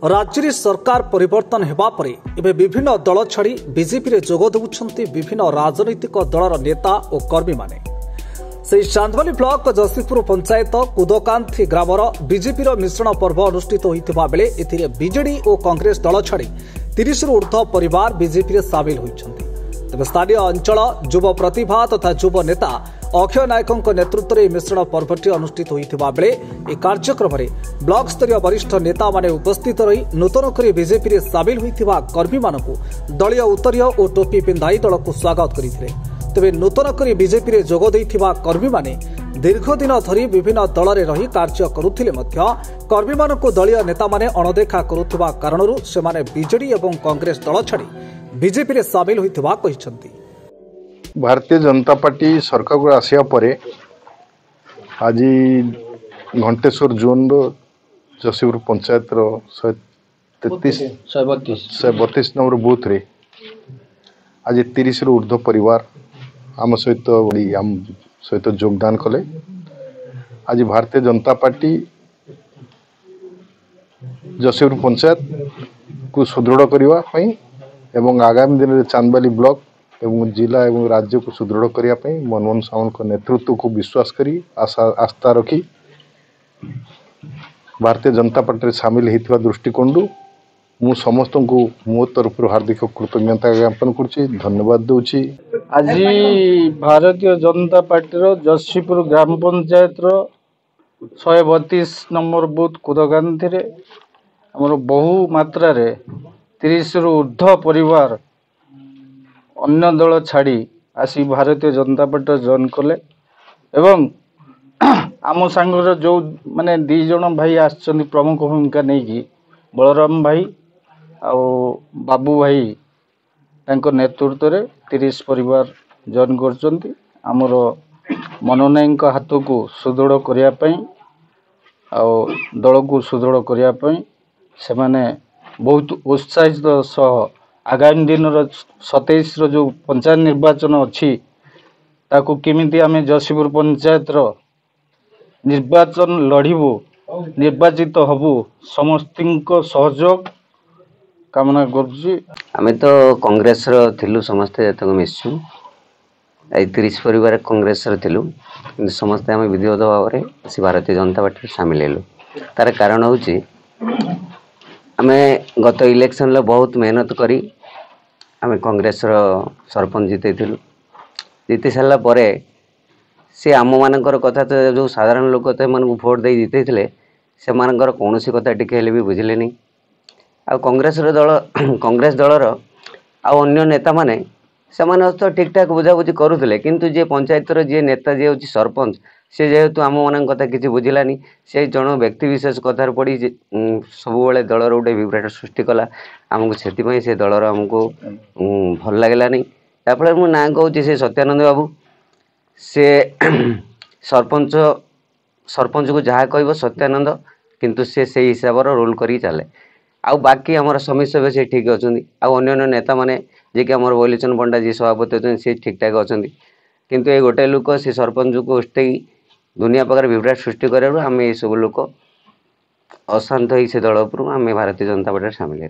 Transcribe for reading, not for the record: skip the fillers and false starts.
राज्य में सरकार परिवर्तन होगा पर एवं विभिन्न दल छाड़ी बीजेपी रे जोग देउछन्ति विभिन्न राजनैतिक दलर नेता और कर्मी माने। से चांदबाली ब्लॉक जसीपुर पंचायत कुदकांथी ग्रामर बीजेपी मिश्रण पर्व अनुष्ठित होता बेले एथिरे बीजेडी और कांग्रेस दल छाड़ी 30 रु ऊर्ध्व परिवार बीजेपी सामिल होइछन्ति। तेज स्थानीय अंचल युव प्रतिभा तथा युव नेता अक्षय नायकों नेतृत्व में मिश्रण पर्वटी अनुष्ठित होता बेले यह कार्यक्रम में ब्लॉक स्तरीय वरिष्ठ नेता माने उपस्थित रही नूतन कर बीजेपी सामिल होता कर्मी मानक दलीय उत्तरीय और टोपी पिंधाई दल को स्वागत करते। तेज नूतन कर बीजेपी जोग देइथिबा कर्मी माने दीर्घ दिन धरी विभिन्न दल में रही कार्य करुथिले मध्य कर्मी मानक दलीय नेता माने अणदेखा करुथिबा कारणरू सेमाने बीजेडी एवं कांग्रेस दल छाड़ी बीजेपी सामिल होइथिबा कहिसंती। भारतीय जनता पार्टी सरकार को आसिया परे आज Ghanteswar zone Jasipur panchayat 132 number booth रे आज 30 रु ऊर्ध्व परिवार आम सहित योगदान कले। आज भारतीय जनता पार्टी जसीपुर पंचायत को सुदृढ़ करने एवं आगामी दिन में चांदबाली ब्लॉक एवं जिला एवं राज्य को सुदृढ़ करने मनमोहन सावंत नेतृत्व को विश्वास करी आस्था रखी भारतीय जनता पार्टी सामिल होता दृष्टिकोण मु समस्त को मो तरफ हार्दिक कृतज्ञता ज्ञापन करुच्ची धन्यवाद दूची। आज भारतीय जनता पार्टी जसीपुर ग्राम पंचायत 132 नंबर बूथ कुदकांथी रे हमर बहु मात्रा रे 30 रु ऊर्ध्व परिवार अन्य दल छाड़ी आसी भारतीय जनता पार्टी जॉइन कले एवं आम सांगर जो माने 2 जन भाई आछन प्रमुख भूमिका नहीं कि बलराम भाई आउ बाबू भाई तांको नेतृत्व रे 30 परिवार जॉइन करचंती। आमर मनोनयन हाथ को सुदृढ़ करिया पई आउ दल को सुदृढ़ करिया पई से माने बहुत उत्साहित सह आगामी दिन 27 जो पंचायत निर्वाचन अच्छी ताकू केमिति आमे जसीपुर पंचायत निर्वाचन लड़बू निर्वाचित हबू समस्त सहयोग कामना करुची। आमे तो कांग्रेस थिलु समस्ते जतक मिसु 30 परिवार कांग्रेस थिलु समस्ते आमे विधिवत भाव में भारतीय जनता पार्टी सामिल हेलु। तार कारण होची आमे गत इलेक्शन ले बहुत मेहनत करी आमे कांग्रेस सरपंच जीते सारा पर सी आम मानकर कथा तो जो साधारण लोक तो मन भोट दे जीते से मानकर कौन सी कथा टिके भी बुझिले नहीं। आ कांग्रेस दलर आउ अन्य नेता माने से तो ठीक ठाक बुझाबुझी करुले किंतु जे पंचायत जी नेता जी हूँ सरपंच से जेहेतु आम मान कथा किसी बुझिलानी से जन व्यक्ति विशेष कथार पड़ी सब दलर गोटे विभ्राट सृष्टि कला आमको से दलर आमको भल लगलानी। याफल मु ना कहूँ से सत्यानंद बाबू से सरपंच को जहाँ कह सत्यानंद किंतु से हिसाब रोल करी चले आउ बाकी आमर समीर सभ्य से ठीक अच्छा अन्य नेता मैंने जे कि आम बलिचंद पंडा जी सभापति अच्छे सी ठीक ठाक अच्छा किंतु ये गोटे लोक से सरपंच को उठे दुनिया प्रकार विभ्राट सृष्टि करें आम ये सब लोक अशांत हो से दल उपर आम भारतीय जनता पार्टी सामिल है।